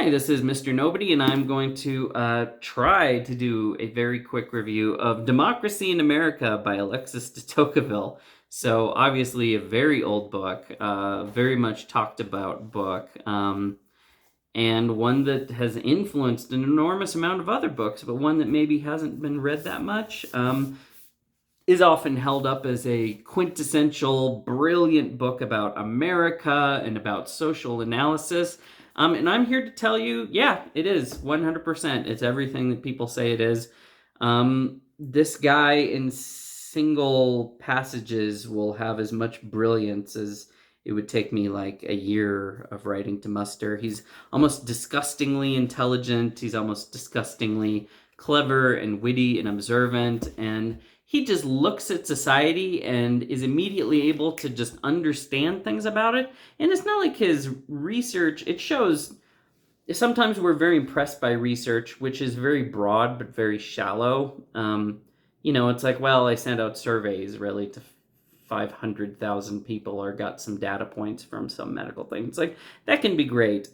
Hi, this is Mr. Nobody, and I'm going to try to do a very quick review of Democracy in America by Alexis De Toqueville. So, obviously, a very old book, very much talked about book, and one that has influenced an enormous amount of other books, but one that maybe hasn't been read that much. Is often held up as a quintessential, brilliant book about America and about social analysis. And I'm here to tell you, yeah, it is 100%. It's everything that people say it is. This guy in single passages will have as much brilliance as it would take me like a year of writing to muster. He's almost disgustingly intelligent. He's almost disgustingly clever and witty and observant, and he just looks at society and is immediately able to just understand things about it. And it's not like his research, it shows sometimes we're very impressed by research, which is very broad but very shallow. It's like, well, I sent out surveys really to 500,000 people or got some data points from some medical thing. It's like, that can be great.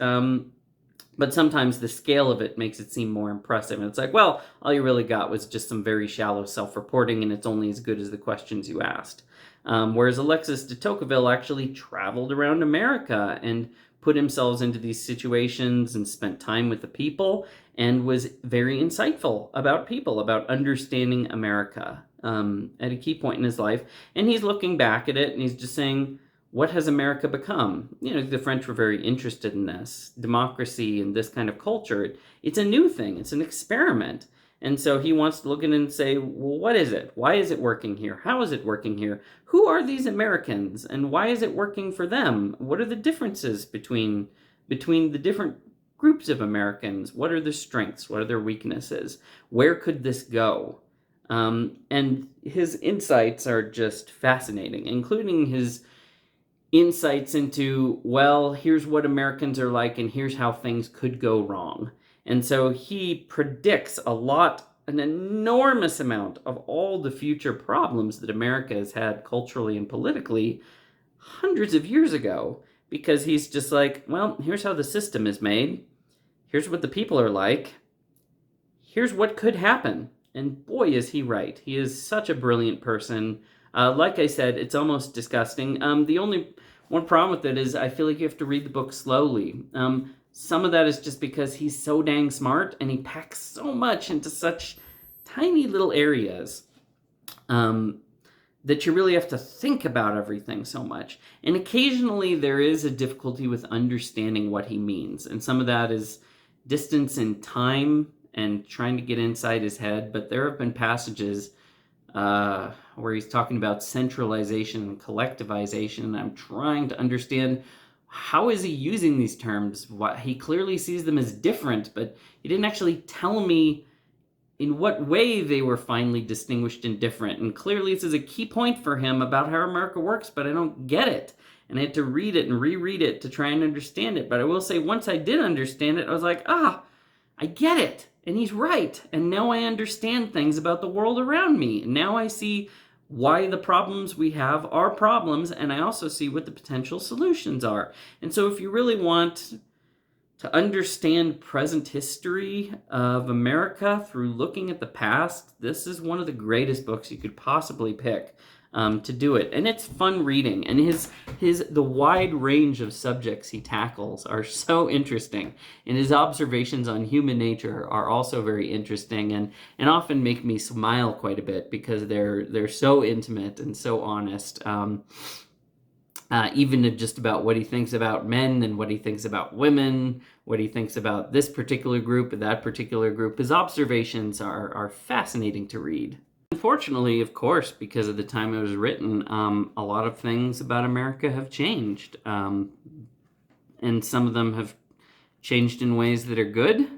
But sometimes the scale of it makes it seem more impressive. And it's like, well, all you really got was just some very shallow self-reporting, and it's only as good as the questions you asked. Whereas Alexis de Tocqueville actually traveled around America and put himself into these situations and spent time with the people and was very insightful about people, about understanding America at a key point in his life. And he's looking back at it and he's just saying, what has America become? The French were very interested in this. Democracy and this kind of culture, it's a new thing. It's an experiment. And so he wants to look at it and say, well, what is it? Why is it working here? How is it working here? Who are these Americans? And why is it working for them? What are the differences between the different groups of Americans? What are their strengths? What are their weaknesses? Where could this go? And his insights are just fascinating, including his insights into, well, here's what Americans are like and here's how things could go wrong. And so he predicts an enormous amount of all the future problems that America has had culturally and politically hundreds of years ago, because he's just like, well, here's how the system is made. Here's what the people are like. Here's what could happen. And boy, is he right. He is such a brilliant person. Like I said, it's almost disgusting. The only one problem with it is I feel like you have to read the book slowly. Some of that is just because he's so dang smart and he packs so much into such tiny little areas that you really have to think about everything so much. And occasionally there is a difficulty with understanding what he means. And some of that is distance in time and trying to get inside his head. But there have been passages where he's talking about centralization and collectivization, and I'm trying to understand, how is he using these terms? He clearly sees them as different, but he didn't actually tell me in what way they were finally distinguished and different. And clearly this is a key point for him about how America works, but I don't get it. And I had to read it and reread it to try and understand it. But I will say, once I did understand it, I was like, I get it. And he's right. And now I understand things about the world around me. And now I see why the problems we have are problems, and I also see what the potential solutions are. And so if you really want to understand present history of America through looking at the past, this is one of the greatest books you could possibly pick to do it. And it's fun reading, and the wide range of subjects he tackles are so interesting, and his observations on human nature are also very interesting and often make me smile quite a bit because they're so intimate and so honest. Even just about what he thinks about men and what he thinks about women, what he thinks about this particular group and that particular group. His observations are fascinating to read. Unfortunately, of course, because of the time it was written, a lot of things about America have changed. And some of them have changed in ways that are good,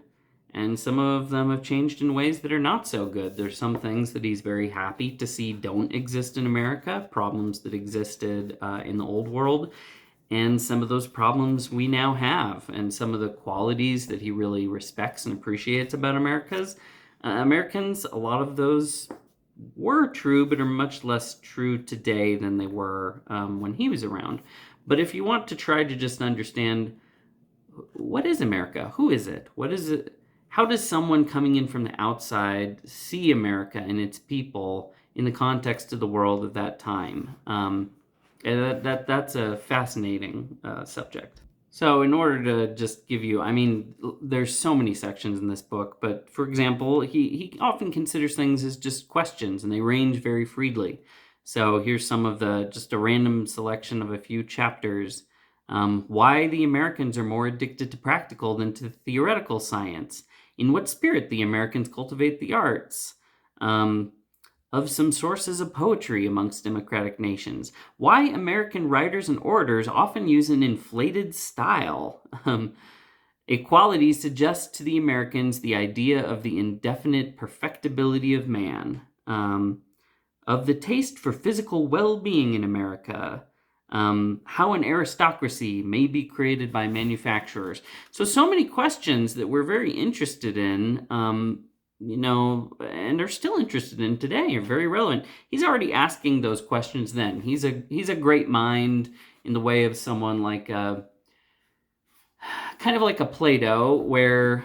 and some of them have changed in ways that are not so good. There's some things that he's very happy to see don't exist in America, problems that existed in the old world, and some of those problems we now have, and some of the qualities that he really respects and appreciates about Americans, a lot of those were true, but are much less true today than they were when he was around. But if you want to try to just understand what is America? Who is it? What is it? How does someone coming in from the outside see America and its people in the context of the world of that time? And that's a fascinating subject. So in order to just give you, I mean, there's so many sections in this book, but for example, he often considers things as just questions, and they range very freely. So here's some of just a random selection of a few chapters. Why the Americans are more addicted to practical than to theoretical science. In what spirit the Americans cultivate the arts. Of some sources of poetry amongst democratic nations. Why American writers and orators often use an inflated style. Equality suggests to the Americans the idea of the indefinite perfectibility of man. Of the taste for physical well-being in America. How an aristocracy may be created by manufacturers. So many questions that we're very interested in, and are still interested in today, are very relevant. He's already asking those questions then. He's a great mind in the way of someone like kind of like a Plato, where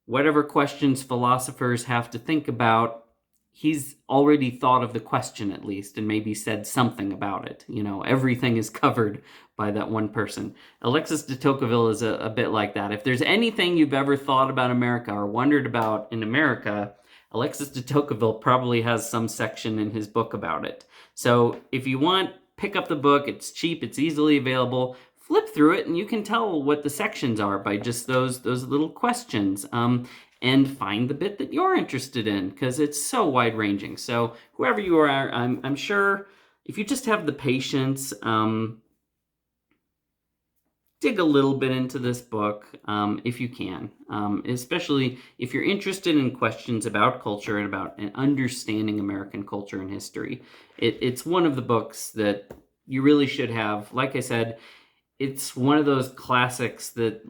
whatever questions philosophers have to think about, he's already thought of the question at least, and maybe said something about it. Everything is covered by that one person. Alexis de Tocqueville is a bit like that. If there's anything you've ever thought about America or wondered about in America, Alexis de Tocqueville probably has some section in his book about it. So if you want, pick up the book. It's cheap. It's easily available. Flip through it, and you can tell what the sections are by just those little questions. And find the bit that you're interested in, because it's so wide-ranging. So whoever you are, I'm sure if you just have the patience, dig a little bit into this book, if you can, especially if you're interested in questions about culture and about understanding American culture and history. It's one of the books that you really should have. Like I said, it's one of those classics that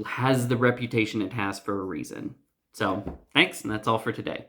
has the reputation it has for a reason. So, thanks, and that's all for today.